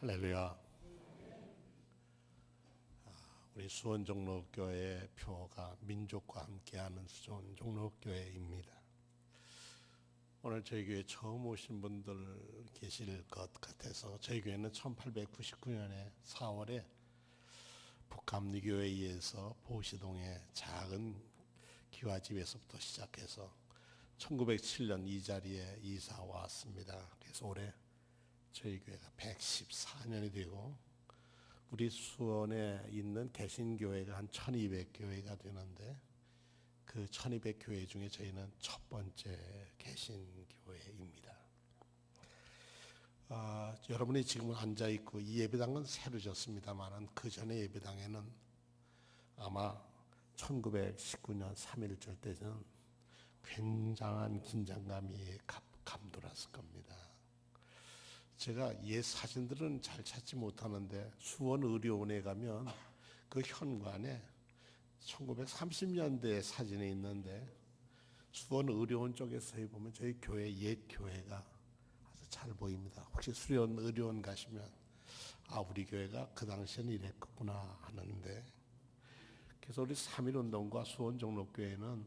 할렐루야. 우리 수원종로교회 표가 민족과 함께하는 수원종로교회입니다. 오늘 저희 교회 처음 오신 분들 계실 것 같아서 저희 교회는 1899년에 4월에 북감리교회에서 보시동의 작은 기와집에서부터 시작해서 1907년 이 자리에 이사 왔습니다. 그래서 올해 저희 교회가 114년이 되고 우리 수원에 있는 개신교회가 한 1200교회가 되는데 그 1200교회 중에 저희는 첫 번째 개신교회입니다. 여러분이 지금 앉아있고 이 예배당은 새로 졌습니다만 그 전에 예배당에는 아마 1919년 3.1절 때는 굉장한 긴장감이 감돌았을 겁니다. 제가 옛 사진들은 잘 찾지 못하는데 수원의료원에 가면 그 현관에 1930년대 사진이 있는데 수원의료원 쪽에서 보면 저희 교회 옛 교회가 아주 잘 보입니다. 혹시 수원의료원 가시면 우리 교회가 그 당시에는 이랬구나 하는데, 그래서 우리 3.1운동과 수원종로교회는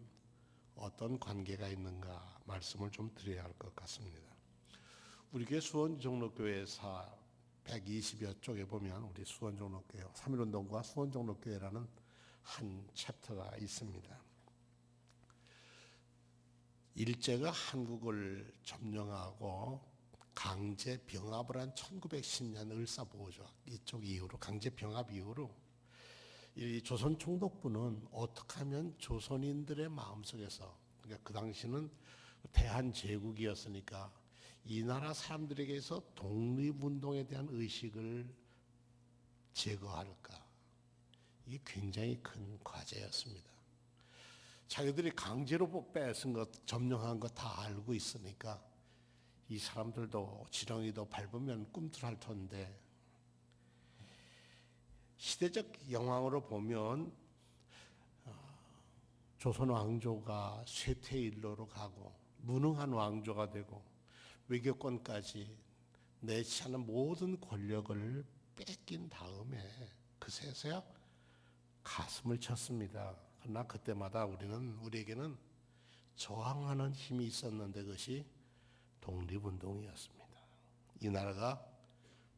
어떤 관계가 있는가 말씀을 좀 드려야 할 것 같습니다. 우리 교회 수원종로교회사 120여 쪽에 보면 우리 수원종로교회 3.1운동과 수원종로교회라는 한 챕터가 있습니다. 일제가 한국을 점령하고 강제 병합을 한 1910년 을사보호조약 이쪽 이후로 강제 병합 이후로 이 조선 총독부는 어떻게 하면 조선인들의 마음속에서, 그러니까 그 당시는 대한제국이었으니까 이 나라 사람들에게서 독립운동에 대한 의식을 제거할까, 이게 굉장히 큰 과제였습니다. 자기들이 강제로 뺏은 것, 점령한 것 다 알고 있으니까 이 사람들도 지렁이도 밟으면 꿈틀할 텐데, 시대적 영향으로 보면 조선 왕조가 쇠퇴의 일로로 가고 무능한 왕조가 되고 외교권까지 내치하는 모든 권력을 뺏긴 다음에 그새서야 가슴을 쳤습니다. 그러나 그때마다 우리에게는 저항하는 힘이 있었는데 그것이 독립운동이었습니다. 이 나라가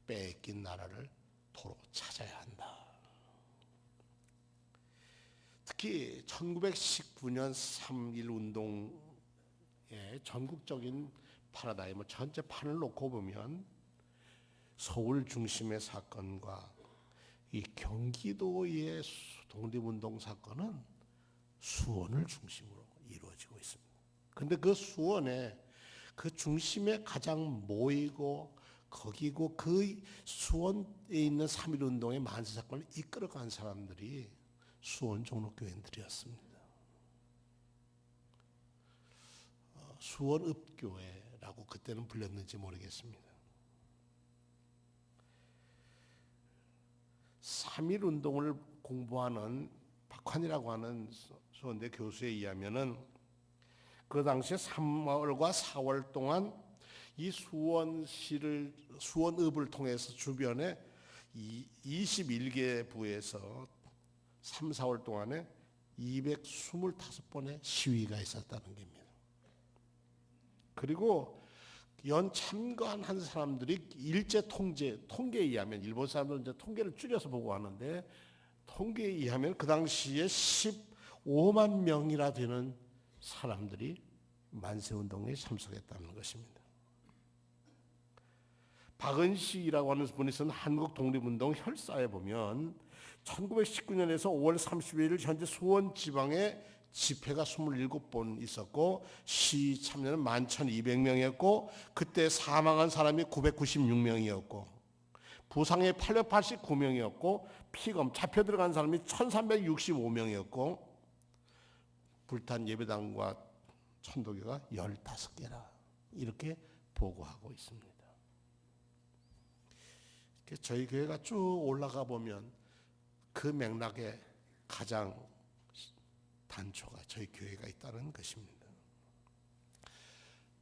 뺏긴 나라를 도로 찾아야 한다. 특히 1919년 3.1운동의 전국적인 파라다임을 전체 판을 놓고 보면 서울 중심의 사건과 이 경기도의 독립운동 사건은 수원을 중심으로 이루어지고 있습니다. 그런데 그 수원에 그 중심에 가장 모이고 거기고 그 수원에 있는 3.1운동의 만세 사건을 이끌어간 사람들이 수원 종로교인들이었습니다. 수원읍교회라고 그때는 불렸는지 모르겠습니다. 3.1운동을 공부하는 박환이라고 하는 수원대 교수에 의하면은 그 당시에 3월과 4월 동안 이 수원읍을 통해서 주변에 21개 부에서 3, 4월 동안에 225번의 시위가 있었다는 겁니다. 그리고 연 참관한 사람들이 일제 통계에 의하면, 일본 사람들은 이제 통계를 줄여서 보고 하는데 통계에 의하면 그 당시에 15만 명이나 되는 사람들이 만세운동에 참석했다는 것입니다. 박은식이라고 하는 분이 쓴 한국 독립운동 혈사에 보면 1919년에서 5월 30일 현재 수원 지방에 집회가 27번 있었고 시 참여는 11,200명이었고 그때 사망한 사람이 996명이었고 부상이 889명이었고 피검 잡혀 들어간 사람이 1,365명이었고 불탄 예배당과 천도교가 15개라 이렇게 보고하고 있습니다. 저희 교회가 쭉 올라가 보면 그 맥락에 가장 단초가 저희 교회가 있다는 것입니다.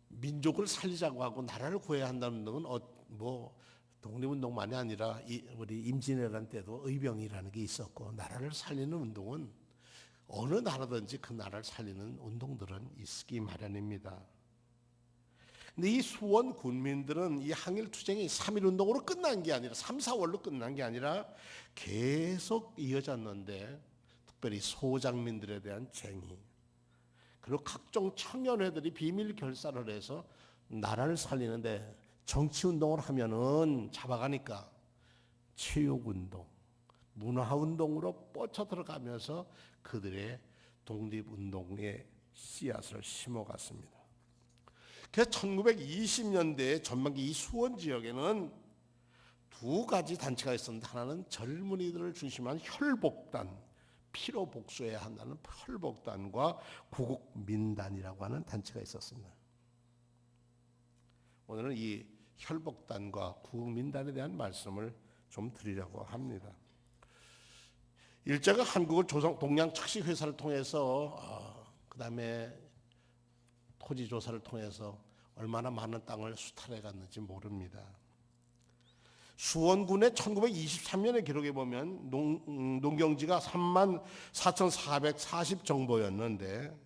민족을 살리자고 하고 나라를 구해야 한다는 건 독립운동만이 아니라 우리 임진왜란 때도 의병이라는 게 있었고, 나라를 살리는 운동은 어느 나라든지 그 나라를 살리는 운동들은 있기 마련입니다. 근데 이 수원 군민들은 이 항일투쟁이 3.1운동으로 끝난 게 아니라 3, 4월로 끝난 게 아니라 계속 이어졌는데, 특별히 소장민들에 대한 쟁의, 그리고 각종 청년회들이 비밀 결사를 해서 나라를 살리는데, 정치운동을 하면은 잡아가니까 체육운동, 문화운동으로 뻗쳐 들어가면서 그들의 독립운동의 씨앗을 심어갔습니다. 그래서 1920년대 전반기 이 수원 지역에는 두 가지 단체가 있었는데, 하나는 젊은이들을 중심한 혈복단, 피로 복수해야 한다는 혈복단과 구국민단이라고 하는 단체가 있었습니다. 오늘은 이 혈복단과 구국민단에 대한 말씀을 좀 드리려고 합니다. 일제가 한국을 동양척식회사를 통해서 그 다음에 토지조사를 통해서 얼마나 많은 땅을 수탈해 갔는지 모릅니다. 수원군의 1923년에 기록해 보면 농경지가 34,440 정보였는데,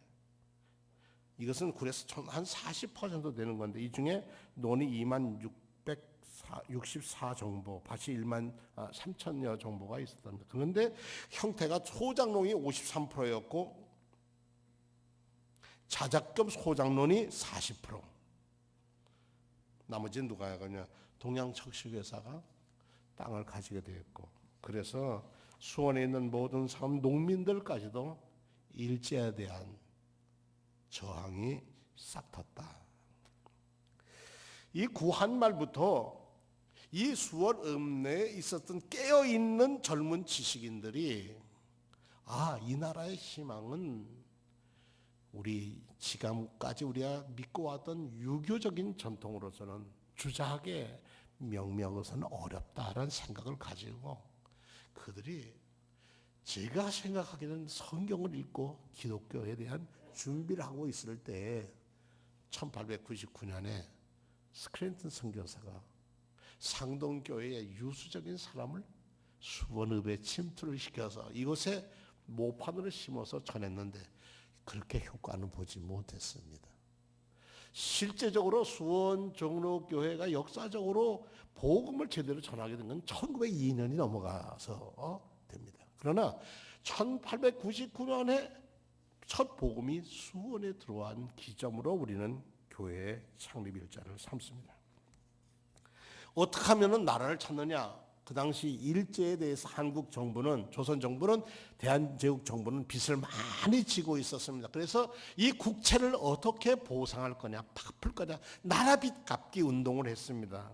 이것은 굴에서 한 40% 되는 건데, 이 중에 논이 2664 정보, 밭이 13,000여 정보가 있었답니다. 그런데 형태가 소작농이 53%였고 자작금 소작농이 40%. 나머지는 누가 하냐? 동양척식회사가 땅을 가지게 되었고, 그래서 수원에 있는 모든 사람, 농민들까지도 일제에 대한 저항이 싹 텄다. 이 구한 말부터 이 수원 읍내에 있었던 깨어있는 젊은 지식인들이, 이 나라의 희망은 우리 지금까지 우리가 믿고 왔던 유교적인 전통으로서는 주작하게 명명해서는 어렵다라는 생각을 가지고, 그들이 제가 생각하기에는 성경을 읽고 기독교에 대한 준비를 하고 있을 때 1899년에 스크랜턴 선교사가 상동교회의 유수적인 사람을 수원읍에 침투를 시켜서 이곳에 모판으로 심어서 전했는데, 그렇게 효과는 보지 못했습니다. 실제적으로 수원 종로교회가 역사적으로 복음을 제대로 전하게 된 건 1902년이 넘어가서 됩니다. 그러나 1899년에 첫 복음이 수원에 들어온 기점으로 우리는 교회의 창립일자를 삼습니다. 어떻게 하면 나라를 찾느냐? 그 당시 일제에 대해서 한국 정부는, 조선 정부는, 대한제국 정부는 빚을 많이 지고 있었습니다. 그래서 이 국채를 어떻게 보상할 거냐, 갚을 거냐, 나라빚 갚기 운동을 했습니다.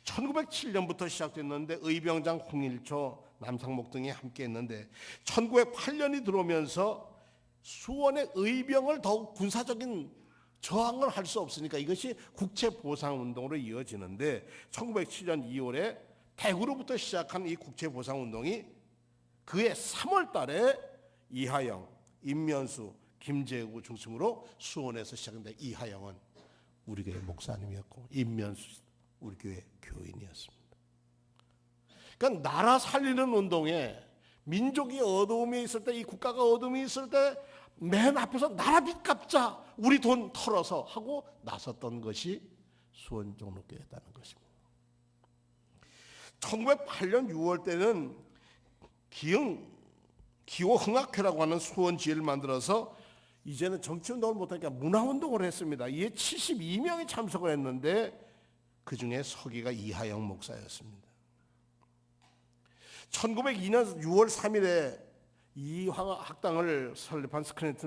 1907년부터 시작됐는데 의병장 홍일초, 남상목 등이 함께 했는데, 1908년이 들어오면서 수원의 의병을 더욱 군사적인 저항을 할 수 없으니까 이것이 국채보상운동으로 이어지는데, 1907년 2월에 대구로부터 시작한 이 국채보상운동이 그해 3월 달에 이하영, 임면수, 김재구 중심으로 수원에서 시작했는데, 이하영은 우리 교회 목사님이었고 임면수 우리 교회 교인이었습니다. 그러니까 나라 살리는 운동에, 민족이 어두움에 있을 때, 이 국가가 어두움에 있을 때 맨 앞에서 나라빚 갚자, 우리 돈 털어서 하고 나섰던 것이 수원 종로교회였다는 것입니다. 1908년 6월 때는 기호흥학회라고 하는 수원지회를 만들어서 이제는 정치운동을 못하니까 문화운동을 했습니다. 이에 72명이 참석을 했는데 그 중에 서기가 이하영 목사였습니다. 1902년 6월 3일에 이 학당을 설립한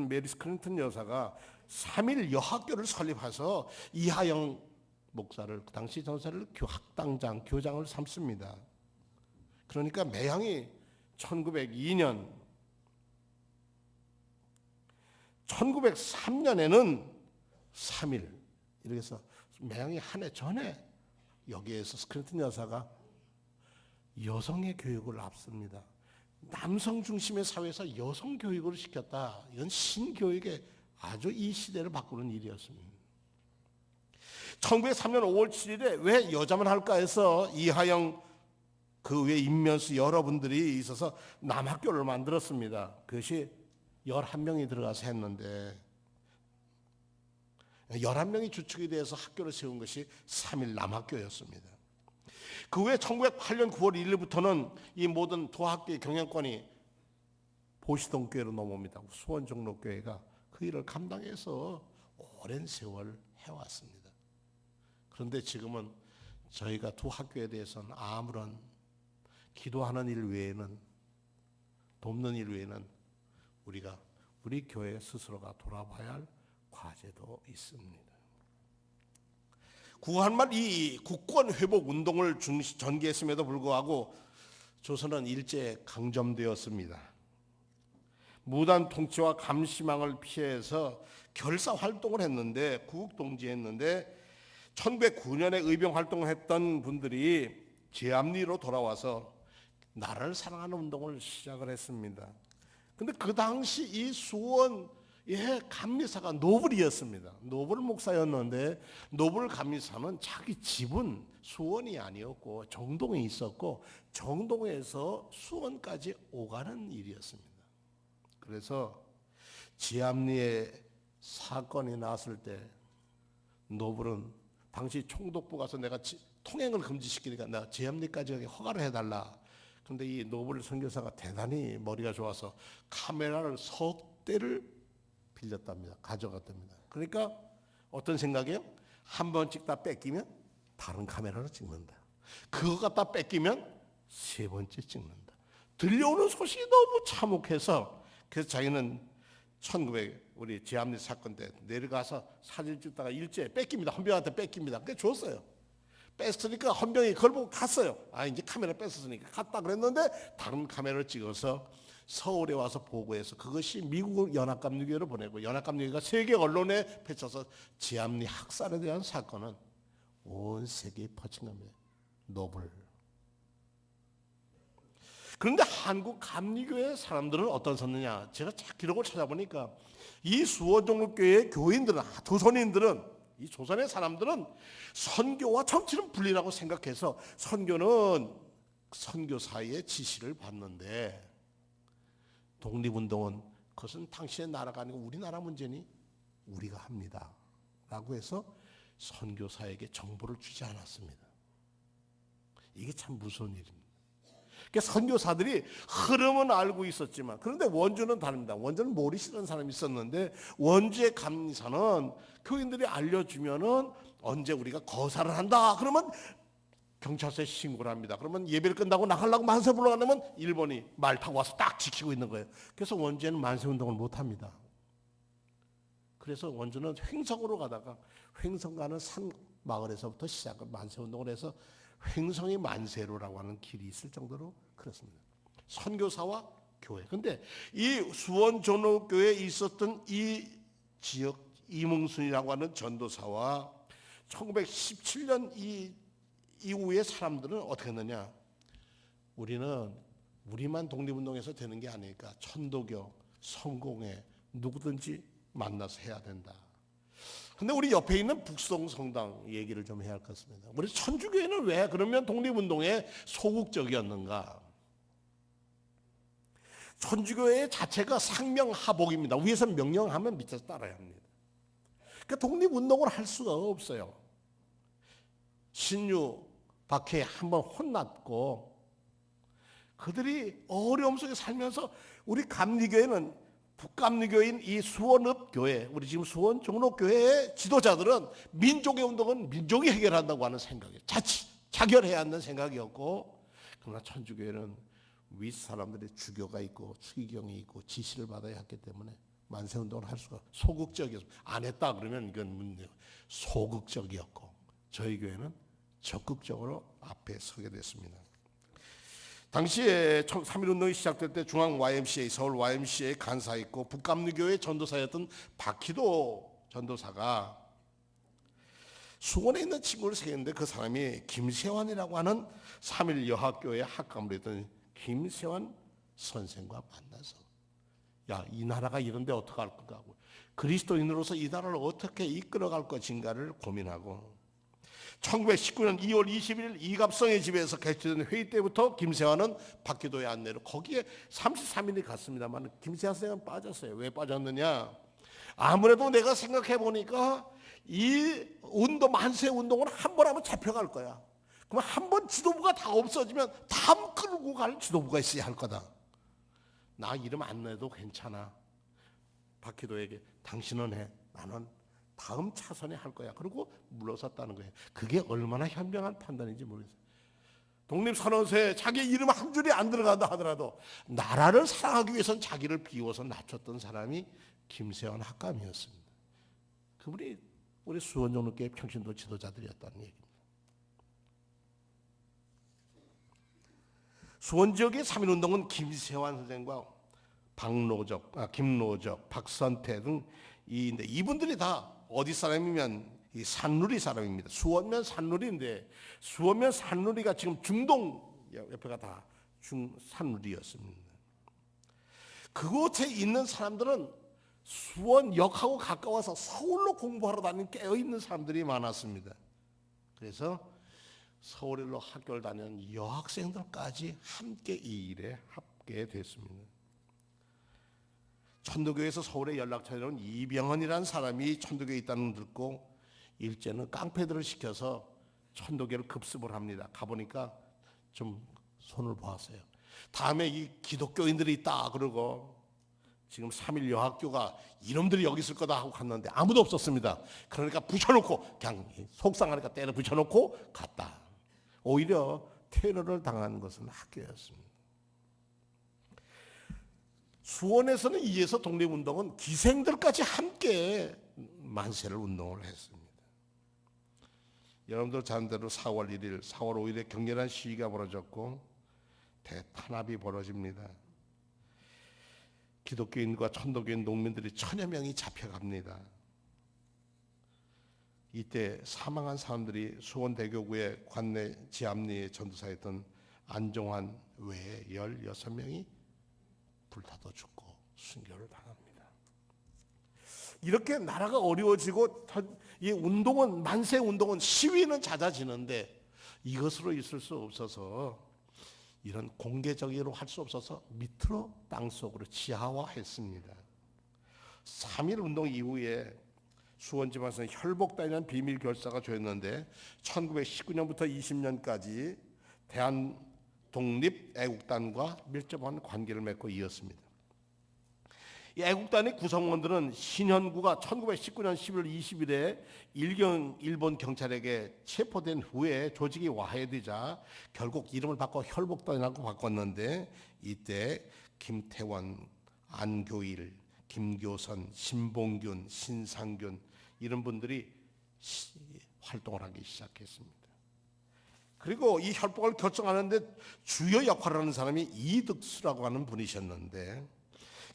메리 스크랜턴 여사가 3일 여학교를 설립해서 이하영 목사를, 그 당시 전사를 학당장, 교장을 삼습니다. 그러니까 매형이 1902년, 1903년에는 3일, 이렇게 해서 매형이 한 해 전에 여기에서 스크랜턴 여사가 여성의 교육을 앞섭니다. 남성 중심의 사회에서 여성 교육을 시켰다. 이건 신교육의 아주 이 시대를 바꾸는 일이었습니다. 1903년 5월 7일에 왜 여자만 할까 해서 이하영 그 외 인면수 여러분들이 있어서 남학교를 만들었습니다. 그것이 11명이 들어가서 했는데 11명이 주축이 돼서 학교를 세운 것이 3일 남학교였습니다. 그 후에 1908년 9월 1일부터는 이 모든 도학교의 경영권이 보시동교회로 넘어옵니다. 수원종로교회가 그 일을 감당해서 오랜 세월 해왔습니다. 그런데 지금은 저희가 두 학교에 대해서는 아무런 기도하는 일 외에는, 돕는 일 외에는 우리가 우리 교회 스스로가 돌아봐야 할 과제도 있습니다. 구한말 이 국권 회복 운동을 전개했음에도 불구하고 조선은 일제 강점되었습니다. 무단 통치와 감시망을 피해서 결사 활동을 했는데, 구국 동지했는데 1909년에 의병 활동을 했던 분들이 제암리로 돌아와서 나라를 사랑하는 운동을 시작을 했습니다. 근데 그 당시 이 수원의 감리사가 노블이었습니다. 노블 목사였는데 노블 감리사는 자기 집은 수원이 아니었고 정동에 있었고 정동에서 수원까지 오가는 일이었습니다. 그래서 지암리에 사건이 났을 때 노블은 당시 총독부 가서 내가 통행을 금지시키니까 내가 지암리까지 허가를 해달라. 그런데 이 노블 선교사가 대단히 머리가 좋아서 카메라를 석 대를 빌렸답니다. 가져갔답니다. 그러니까 어떤 생각이에요? 한 번 찍다 뺏기면 다른 카메라로 찍는다. 그거 갖다 뺏기면 세 번째 찍는다. 들려오는 소식이 너무 참혹해서 그래서 자기는 1900 우리 지암리 사건 때 내려가서 사진 찍다가 일제 뺏깁니다. 헌병한테 뺏깁니다. 그게 줬어요. 뺐으니까 헌병이 그걸 보고 갔어요. 아 이제 카메라 뺐었으니까 갔다 그랬는데 다른 카메라를 찍어서 서울에 와서 보고해서 그것이 미국 연합감리교회로 보내고 연합감리교회가 세계 언론에 펼쳐서 지암리 학살에 대한 사건은 온 세계에 퍼진 겁니다. 노블. 그런데 한국 감리교회 사람들은 어떻었느냐? 제가 기록을 찾아보니까 이 수원종로교회 교인들은, 조선인들은, 이 조선의 사람들은 선교와 정치는 분리라고 생각해서 선교는 선교사의 지시를 받는데 독립운동은 그것은 당신의 나라가 아니고 우리나라 문제니 우리가 합니다 라고 해서 선교사에게 정보를 주지 않았습니다. 이게 참 무서운 일입니다. 그러니까 선교사들이 흐름은 알고 있었지만 그런데 원주는 다릅니다. 원주는 모리시라는 사람이 있었는데 원주의 감리사는 교인들이 알려주면은 언제 우리가 거사를 한다 그러면 경찰서에 신고를 합니다. 그러면 예배를 끝나고 나가려고 만세 불러가면 일본이 말 타고 와서 딱 지키고 있는 거예요. 그래서 원주에는 만세운동을 못합니다. 그래서 원주는 횡성으로 가다가 횡성 가는 산 마을에서부터 시작을 만세운동을 해서 횡성이 만세로라고 하는 길이 있을 정도로 그렇습니다. 선교사와 교회. 근데 이 수원전호교회에 있었던 이 지역 이몽순이라고 하는 전도사와 1917년 이후의 사람들은 어떻게 했느냐? 우리만 독립운동에서 되는 게 아니니까 천도교, 성공회 누구든지 만나서 해야 된다. 근데 우리 옆에 있는 북송성당 얘기를 좀 해야 할 것 같습니다. 우리 천주교회는 왜 그러면 독립운동에 소극적이었는가? 천주교회 자체가 상명하복입니다. 위에서 명령하면 밑에서 따라야 합니다. 그러니까 독립운동을 할 수가 없어요. 신유, 박해 한번 혼났고 그들이 어려움 속에 살면서 우리 감리교회는 북감리교인 이 수원읍교회, 우리 지금 수원 종로교회의 지도자들은 민족의 운동은 민족이 해결한다고 하는 생각이에요. 자결해야 한다는 생각이었고, 그러나 천주교회는 윗사람들의 주교가 있고 추기경이 있고 지시를 받아야 했기 때문에 만세운동을 할 수가 소극적이었어요. 안 했다 그러면 이건 문제예요. 소극적이었고 저희 교회는 적극적으로 앞에 서게 됐습니다. 당시에 3.1운동이 시작될 때 중앙 YMCA, 서울 YMCA 간사했고 북감리교회 전도사였던 박희도 전도사가 수원에 있는 친구를 세웠는데 그 사람이 김세환이라고 하는 3.1 여학교의 학감으로 했던 김세환 선생과 만나서 야, 이 나라가 이런데 어떻게 할 건가 하고 그리스도인으로서 이 나라를 어떻게 이끌어갈 것인가를 고민하고 1919년 2월 21일 이갑성의 집에서 개최된 회의 때부터 김세환은 박기도의 안내로 거기에 33일이 갔습니다만 김세환 선생은 빠졌어요. 왜 빠졌느냐? 아무래도 내가 생각해 보니까 이 운동, 만세 운동은 한 번 하면 잡혀갈 거야. 그럼 한 번 지도부가 다 없어지면 다음 끌고 갈 지도부가 있어야 할 거다. 나 이름 안 내도 괜찮아. 박기도에게 당신은 해. 나는 다음 차선에 할 거야. 그리고 물러섰다는 거예요. 그게 얼마나 현명한 판단인지 모르겠어요. 독립선언서에 자기 이름 한 줄이 안 들어간다 하더라도 나라를 사랑하기 위해서는 자기를 비워서 낮췄던 사람이 김세환 학감이었습니다. 그분이 우리 수원정로교회 평신도 지도자들이었다는 얘기입니다. 수원 지역의 3.1운동은 김세환 선생과 김노적, 박선태 등 이분들이 다 어디 사람이면 이 산누리 사람입니다. 수원면 산누리인데 수원면 산누리가 지금 중동 옆에가 다 산누리였습니다. 그곳에 있는 사람들은 수원역하고 가까워서 서울로 공부하러 다니는 깨어있는 사람들이 많았습니다. 그래서 서울로 학교를 다니는 여학생들까지 함께 이 일에 합계됐습니다. 천도교에서 서울에 연락처에는 이병헌이라는 사람이 천도교에 있다는 걸 듣고 일제는 깡패들을 시켜서 천도교를 급습을 합니다. 가보니까 좀 손을 보았어요. 다음에 이 기독교인들이 있다 그러고 지금 3.1 여학교가 이놈들이 여기 있을 거다 하고 갔는데 아무도 없었습니다. 그러니까 붙여놓고 그냥 속상하니까 때려 붙여놓고 갔다. 오히려 테러를 당한 것은 학교였습니다. 수원에서는 이에서 독립운동은 기생들까지 함께 만세를 운동을 했습니다. 여러분들 잔대로 4월 1일, 4월 5일에 격렬한 시위가 벌어졌고 대탄압이 벌어집니다. 기독교인과 천도교인 농민들이 1000여 명이 잡혀갑니다. 이때 사망한 사람들이 수원대교구의 관내 지암리의 전도사였던 안종환 외에 16명이 불타도 죽고 순교를 당합니다. 이렇게 나라가 어려워지고 이 운동은 만세 운동은 시위는 잦아지는데 이것으로 있을 수 없어서 이런 공개적으로 할 수 없어서 밑으로 땅속으로 지하화했습니다. 3.1 운동 이후에 수원지방에서는 혈복단이라는 비밀 결사가 조였는데 1919년부터 20년까지 대한 독립애국단과 밀접한 관계를 맺고 이었습니다. 이 애국단의 구성원들은 신현구가 1919년 11월 20일에 일본 경찰에게 체포된 후에 조직이 와해되자 결국 이름을 바꿔 혈복단이라고 바꿨는데 이때 김태원, 안교일, 김교선, 신봉균, 신상균 이런 분들이 활동을 하기 시작했습니다. 그리고 이 혈복을 결정하는데 주요 역할을 하는 사람이 이득수라고 하는 분이셨는데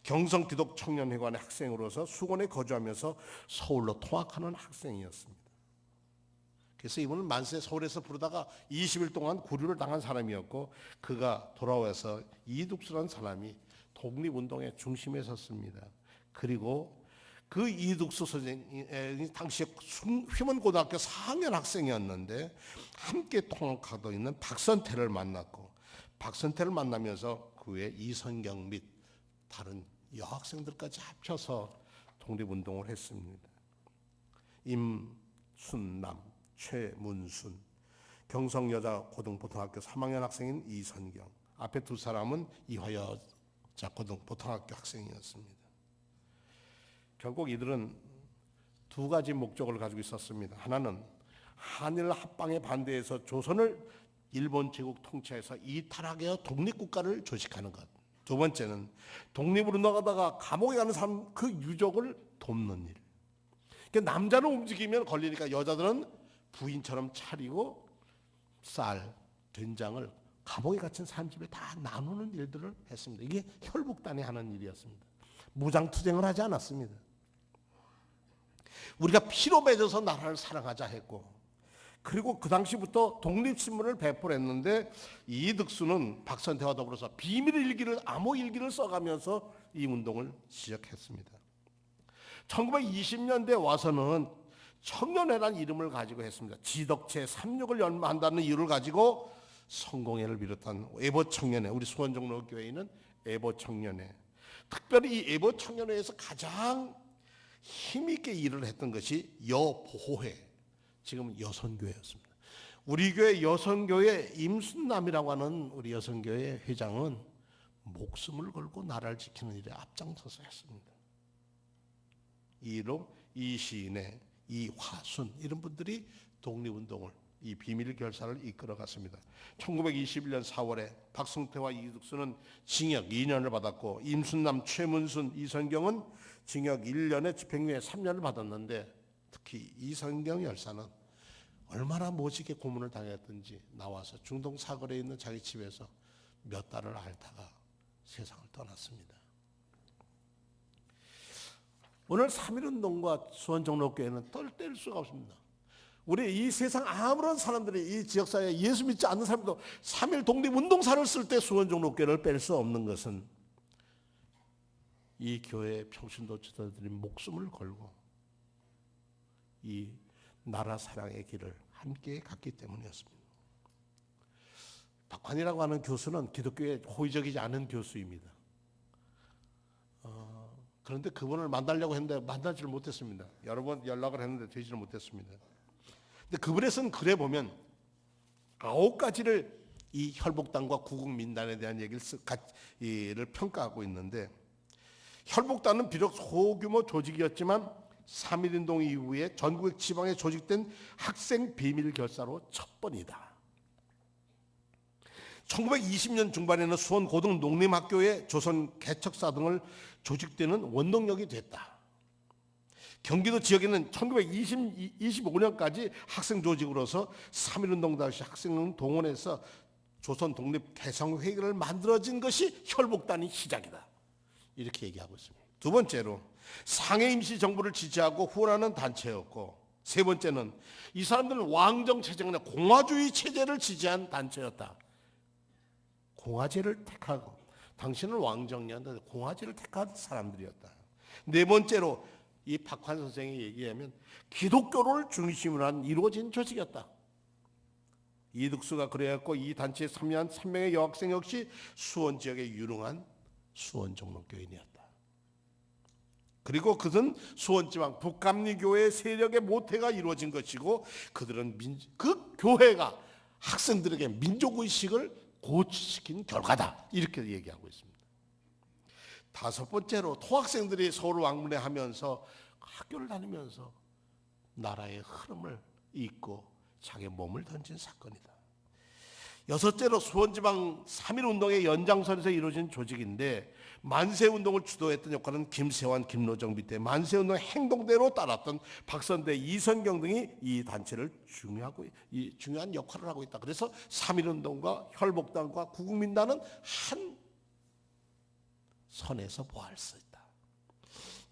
경성기독청년회관의 학생으로서 수원에 거주하면서 서울로 통학하는 학생이었습니다. 그래서 이분은 만세 서울에서 부르다가 20일 동안 구류를 당한 사람이었고 그가 돌아와서 이득수라는 사람이 독립운동의 중심에 섰습니다. 그리고 그 이득수 선생이 당시에 휘문고등학교 4학년 학생이었는데 함께 통학하고 있는 박선태를 만났고 박선태를 만나면서 그 외에 이선경 및 다른 여학생들까지 합쳐서 독립운동을 했습니다. 임순남, 최문순, 경성여자고등보통학교 3학년 학생인 이선경, 앞에 두 사람은 이화여자고등보통학교 학생이었습니다. 결국 이들은 두 가지 목적을 가지고 있었습니다. 하나는 한일 합방에 반대해서 조선을 일본 제국 통치해서 이탈하게 하여 독립국가를 조직하는 것. 두 번째는 독립을 운동하다가 감옥에 가는 사람 그 유족을 돕는 일. 그러니까 남자는 움직이면 걸리니까 여자들은 부인처럼 차리고 쌀, 된장을 감옥에 갇힌 사람 집에 다 나누는 일들을 했습니다. 이게 혈복단이 하는 일이었습니다. 무장투쟁을 하지 않았습니다. 우리가 피로 맺어서 나라를 사랑하자 했고 그리고 그 당시부터 독립신문을 배포했는데 이득수는 박선태와 더불어서 비밀일기를 암호일기를 써가면서 이 운동을 시작했습니다. 1920년대 와서는 청년회란 이름을 가지고 했습니다. 지덕체 36을 연마한다는 이유를 가지고 성공회를 비롯한 애보청년회, 우리 수원종로교회는 애보청년회, 특별히 이 애보청년회에서 가장 힘있게 일을 했던 것이 여보호회, 지금 여선교회였습니다. 우리 교회 여선교회 임순남이라고 하는 우리 여선교회 회장은 목숨을 걸고 나라를 지키는 일에 앞장서서 했습니다. 이로 이시인의 이화순 이런 분들이 독립운동을 이 비밀 결사를 이끌어갔습니다. 1921년 4월에 박성태와 이득수는 징역 2년을 받았고 임순남, 최문순, 이선경은 징역 1년에 집행유예 3년을 받았는데 특히 이선경 열사는 얼마나 모지게 고문을 당했던지 나와서 중동 사거리에 있는 자기 집에서 몇 달을 앓다가 세상을 떠났습니다. 오늘 3.1운동과 수원종로교회는 뗄 수가 없습니다. 우리 이 세상 아무런 사람들이 이 지역사회에 예수 믿지 않는 사람도 3.1 독립운동사를 쓸 때 수원종로교회를 뺄 수 없는 것은 이 교회의 평신도지자들이 목숨을 걸고 이 나라 사랑의 길을 함께 갔기 때문이었습니다. 박환이라고 하는 교수는 기독교에 호의적이지 않은 교수입니다. 그런데 그분을 만나려고 했는데 만나지를 못했습니다. 여러 번 연락을 했는데 되지를 못했습니다. 근데 그분에 쓴 글에 보면 9가지를 이 혈복당과 구국민단에 대한 얘기를 평가하고 있는데, 혈복당은 비록 소규모 조직이었지만 3.1운동 이후에 전국 지방에 조직된 학생 비밀 결사로 첫 번이다. 1920년 중반에는 수원 고등 농림학교에 조선 개척사 등을 조직되는 원동력이 됐다. 경기도 지역에는 1925년까지 학생 조직으로서 3.1운동 당시 학생을 동원해서 조선 독립 개성회의를 만들어진 것이 혈복단의 시작이다. 이렇게 얘기하고 있습니다. 두 번째로 상해 임시정부를 지지하고 후원하는 단체였고, 세 번째는 이 사람들은 왕정체제나 공화주의 체제를 지지한 단체였다. 공화제를 택하고, 당신은 왕정이었는데 공화제를 택한 사람들이었다. 네 번째로 이 박환 선생이 얘기하면 기독교를 중심으로 한 이루어진 조직이었다. 이득수가 그래왔고, 이 단체에 참여한 3명의 여학생 역시 수원 지역의 유능한 수원종로교인이었다. 그리고 그들은 수원지방 북감리교회 세력의 모태가 이루어진 것이고, 그들은 그 교회가 학생들에게 민족의식을 고취시킨 결과다. 이렇게 얘기하고 있습니다. 다섯 번째로 토학생들이 서울을 왕래하면서 학교를 다니면서 나라의 흐름을 잇고 자기 몸을 던진 사건이다. 여섯째로 수원지방 3.1운동의 연장선에서 이루어진 조직인데, 만세운동을 주도했던 역할은 김세환, 김노정 밑에 만세운동 행동대로 따랐던 박선대, 이선경 등이 이 단체를 중요한 역할을 하고 있다. 그래서 3.1운동과 혈복당과 구국민단은 한 선에서 보할 수 있다.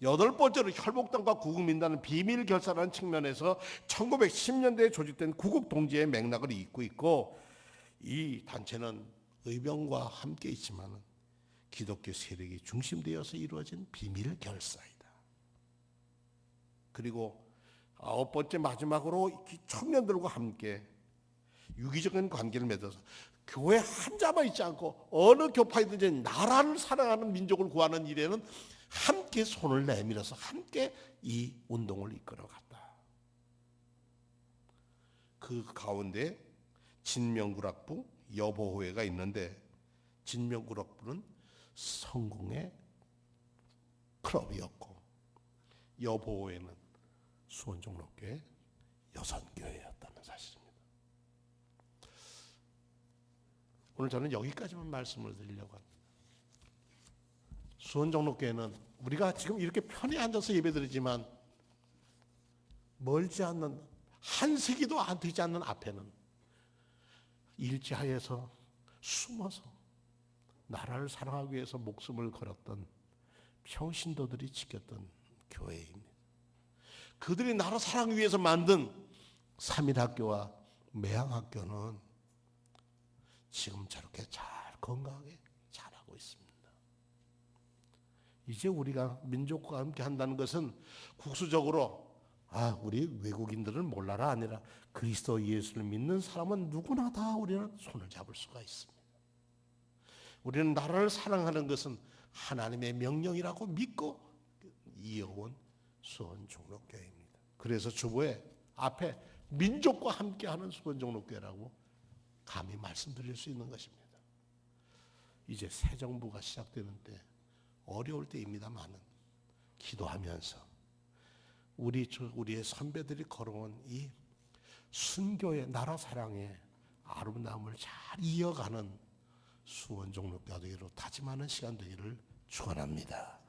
여덟 번째로 혈복당과 구국민단은 비밀 결사라는 측면에서 1910년대에 조직된 구국동지의 맥락을 잇고 있고, 이 단체는 의병과 함께 있지만 기독교 세력이 중심되어서 이루어진 비밀 결사이다. 그리고 아홉 번째 마지막으로 청년들과 함께 유기적인 관계를 맺어서 교회 한자만 있지 않고 어느 교파이든지 나라를 사랑하는 민족을 구하는 일에는 함께 손을 내밀어서 함께 이 운동을 이끌어갔다. 그 가운데 진명구락부, 여보호회가 있는데, 진명구락부는 성공의 클럽이었고, 여보호회는 수원종로교회 여선교회였다는 사실입니다. 오늘 저는 여기까지만 말씀을 드리려고 합니다. 수원종로교회는 우리가 지금 이렇게 편히 앉아서 예배드리지만 멀지 않는, 한 세기도 안 되지 않는 앞에는 일지하에서 숨어서 나라를 사랑하기 위해서 목숨을 걸었던 평신도들이 지켰던 교회입니다. 그들이 나라 사랑 위해서 만든 3.1학교와 매항학교는 지금 저렇게 잘 건강하게 잘하고 있습니다. 이제 우리가 민족과 함께 한다는 것은 국수적으로 우리 외국인들은 몰라라 아니라 그리스도 예수를 믿는 사람은 누구나 다 우리는 손을 잡을 수가 있습니다. 우리는 나라를 사랑하는 것은 하나님의 명령이라고 믿고 이어온 수원종로교회입니다. 그래서 주보에 앞에 민족과 함께하는 수원종로교회라고 감히 말씀드릴 수 있는 것입니다. 이제 새 정부가 시작되는 때 어려울 때입니다만은 기도하면서 우리의 선배들이 걸어온 이 순교의 나라 사랑의 아름다움을 잘 이어가는 수원종로교회 되기로 다짐하는 시간 되기를 축원합니다.